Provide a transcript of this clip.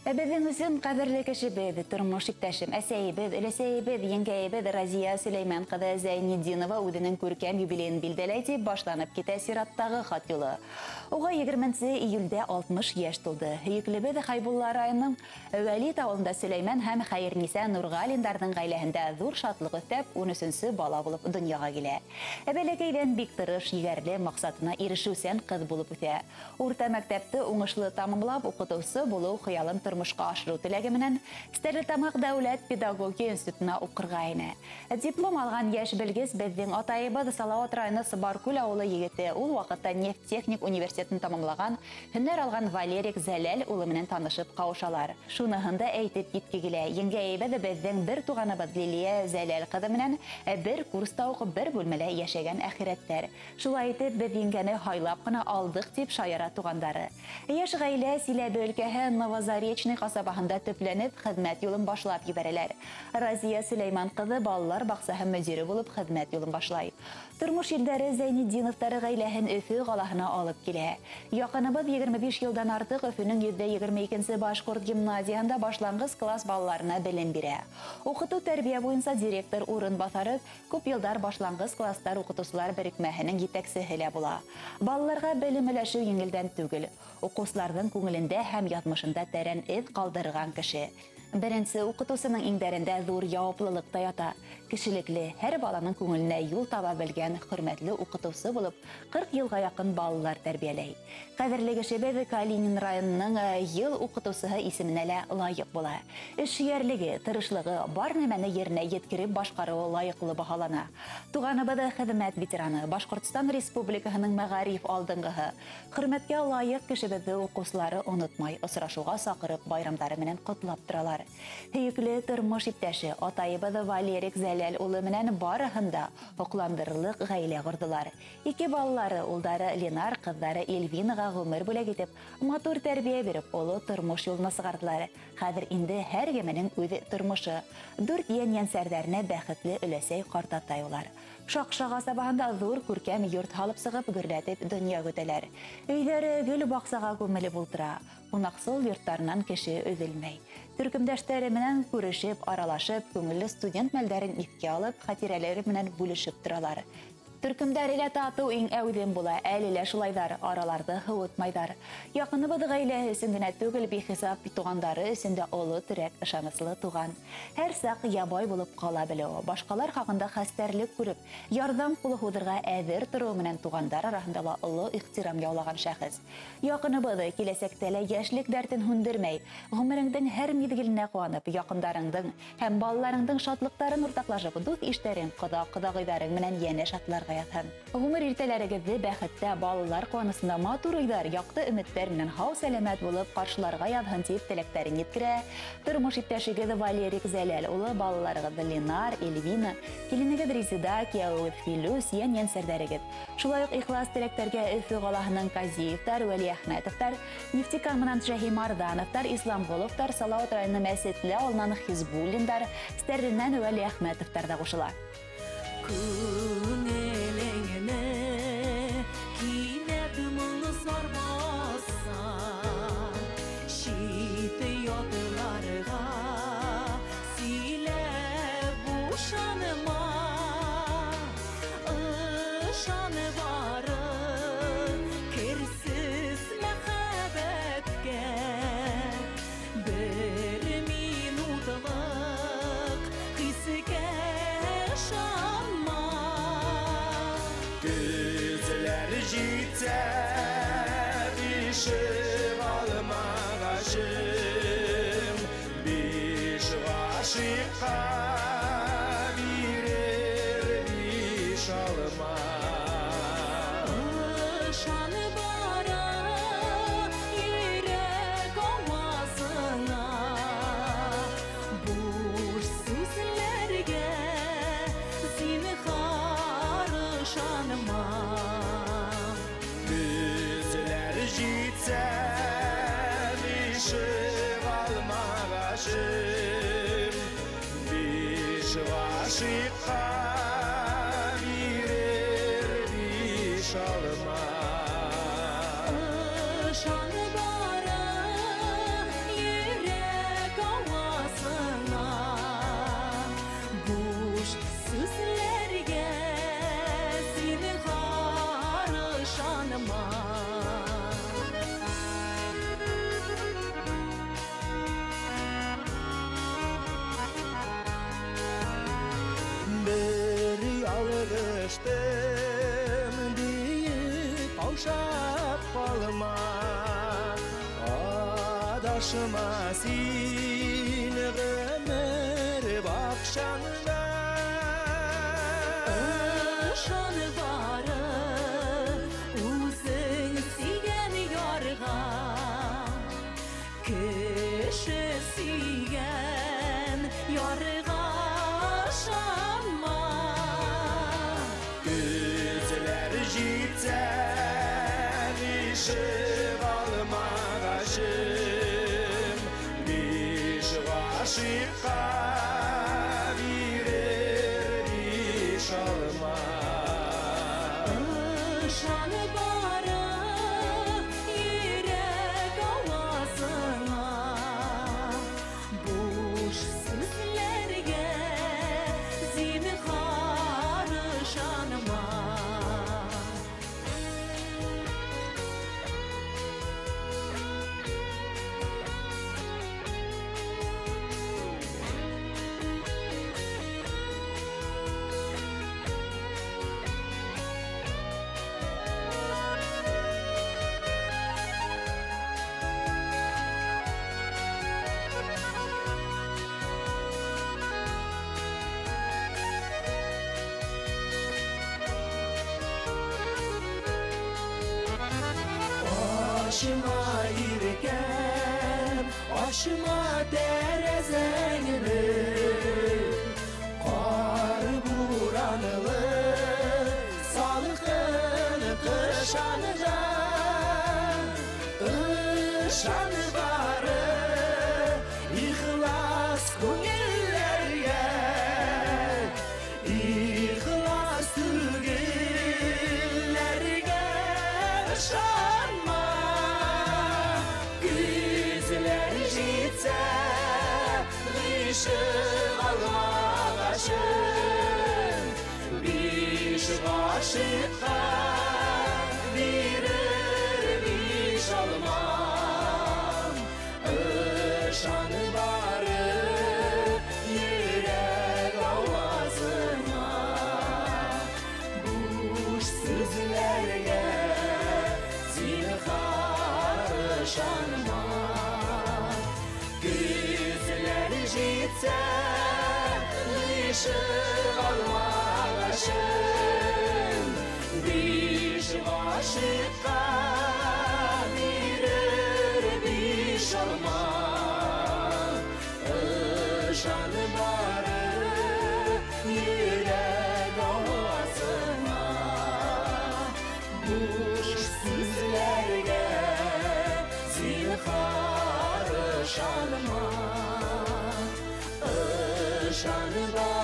Беҙҙең өсөн ҡәҙерле кешебеҙ, тормош иптәшем, әсәйебеҙ, өләсәйебеҙ, еңгәйебеҙ Разия Сөләймән ҡыҙы Зәйнетдинова үҙенең күркәм юбилейын билдәләй дип башланып китә сираттағы хат юлы. Уға 20 июльдә 60 йәш тулды. Һөйөклебеҙ Хәйбулла районының Вәлит ауылында Сөләймән һәм Хәйерниса Нурғалиндарҙың ғаиләһендә ҙур шатлыҡ өҫтәп, 13-нсе бала булып донъяға килә. Бәләкәйҙән бик тырыш, егәрле, маҡсатына ирешеүсән ҡыҙ булып үҫә. Урта мәктәпте уңышлы тамамлап, уҡытыусы булыу хыялын тормошҡа ашырыу теләге менән Стәрлетамаҡ дәүләт педагогия институтына уҡырға инә. Диплом алған йәш белгес беҙҙең атайыбыҙ Салауат районы Сыбаркүл ауылы егете, ул ваҡытта нефтехник университетын тамамлаған, һөнәр алған Валерик Зәләл улы менән танышып ҡауышалар. Шуныһын да әйтеп китке килә. Еңгәйебеҙ беҙҙең бер туғаныбыҙ Лилиә Зәләл ҡыҙы менән бер курста уҡып, бер бүлмәлә йәшәгән әхирәттәр. Шулай итеп, беҙ еңгәне һайлап ҡына алдыҡ тип шаяра туғандары. Йәш ғаилә Силәбе өлкәһе Новозаречный ҡасабаһында төпләнеп, хеҙмәт юлын башлап ебәрәләр. Разия Сөләймән ҡыҙы балалар баҡсаһы мөдире булып хеҙмәт юлын башлай. Тормош елдәре Зәйнетдиновтары ғаиләһен Өфө ҡалаһына алып килә. Яҡыныбыҙ 25 йылдан артыҡ Өфөнөң 122-нсе Башҡорт гимназияһында башланғыс класс балаларына белем бирә. Уҡытыу тәрбиә буйынса директор урынбаҫары күп йылдар башланғыс класстар уҡытыусылар берекмәһенең етәксеһе лә була. Балаларға белем өләшеү еңелдән түгел. Уҡыусыларҙың күңелендә һәм яҙмышында тәрән эҙ ҡалдырған кеше. Беренсе уҡытыусының иңдәрендә ҙур яуаплылыҡ та ята. Кешелекле, һәр баланың күңеленә юл таба белгән хөрмәтле уҡытыусы булып, 40 йылға яҡын балалар тәрбиәләй. Ҡәҙерле кешебеҙ Калинин районының йыл уҡытыусыһы исеменә лә лайыҡ була. Эшһөйәрлеге, тырышлығы, бар нәмәне еренә еткереп башҡарыуы лайыҡлы баһалана. Туғаныбыҙ хеҙмәт ветераны, Башҡортостан Республикаһының мәғариф алдынғыһы. Хөрмәткә лайыҡ кешебеҙҙе уҡыусылары онотмай, осрашыуға саҡырып, байрамдары менән ҡотлап торалар. Һөйөклө тормош иптәше атайыбыҙ Валерик Зәләл улы менән барыһын да һоҡландырырлыҡ ғаилә ҡорҙолар. 2 балалары, улдары Ленар, ҡыҙҙары Эльвинаға ғүмер бүләк итеп, матур тәрбиә биреп, оло тормош юлына сығарҙылар. Хәҙер инде һәр кеменең үҙ тормошы. 4 йән-йәнсәрҙәренә бәхетле өләсәй ҡартатай улар. Шаҡша ҡасабаһында ҙур күркәм йорт һалып сығып, гөрләтеп донъя көтәләр. Өйҙәре гөл баҡсаға күмелеп ултыра. Ҡунаҡсыл йорттарынан кеше өҙөлмәй. Төркөмдәштәре менән күрешеп, аралашып, күңелле студент мәлдәрен иҫкә алып, хатирәләре менән бүлешеп торалар. Төркөмдәре лә татыу иң әүҙем була, әле лә шулайҙар, араларҙы һыуытмайҙар. Яҡыныбыҙ ғаиләһе өсөн генә түгел, бихисап туғандары өсөн дә оло терәк, ышаныслы туған. Һәр саҡ ябай булып ҡала белеү, башҡалар хаҡында хәстәрлек күреп, ярҙам ҡулы һуҙырға әҙер тороу менән туғандар араһында ла оло ихтирам яулаған шәхес. Яҡыныбыҙ киләсәктә лә йәшлек дәртен һүндермәй, ғүмереңдең һәр миҙгеленә ҡыуанып, яҡындарыңдың һәм балаларыңдың шатлыҡтарын уртаҡлашып, дуҫ-иштәрең, ҡоҙа-ҡоҙағыйҙарың менән йәнә шатларға ятһын. Ғүмер иртәләрегеҙҙе бәхеттә, балалар ҡыуанысында матур уйҙар, яҡты өмөттәр менән һау-сәләмәт булып ҡаршыларға яҙһын тип теләктәрен еткерә. Тормош иптәшегеҙ Валерик Зәләл улы, балаларығыҙ Ленар, Эльвина, киленегеҙ Резида, кейәүегеҙ Филүс, йән-йәнсәрҙәрегеҙ. Шулай уҡ ихлас теләктәргә Өфө ҡалаһының Казиевтар, Вәлиәхмәтовтар, Нефтекамынан Шәһим Арҙановтар, Исламғоловтар, Салауат районы Мәсетле ауылынан Хизбуллиндар, Стәрленән Вәлиәхмәтовтар да ҡушыла. Bişim almağaşım, biş aşıqqa birer biş alma. Şanı bara yürek ovasına, boş sözlerge zinhar şanıma. Jitse bişim almağaşım, biş aşıqqa birer biş alma. Şanı bara yürek barıştım deyip kavşap kalma. Adaşıma seni ömür bakşanla. Şanı barı uzun sigen yarga kişi sigen yarga şanma Gözler jitse ışık almağaşım bir aşıkka verir iş alma. Şanı barı yürek avazına boş sözlerge zinhar şanıma Başıma yirken, başıma derezengini Kar buranılı, salıkın kışanıca Işanı barı, ihlas künillerge İhlas tülgillerge ışanma Güzler jitse ışık almağaşım Bir aşıkka verir iş almam Işanı barı yürek avazına Boş sözlerge zinhar şanma Gözler jitse ışık almağaşım Bir aşıkka verir iş alma Işanı barı yürek avazına Boş sözlerge zinhar şanma Işanı barı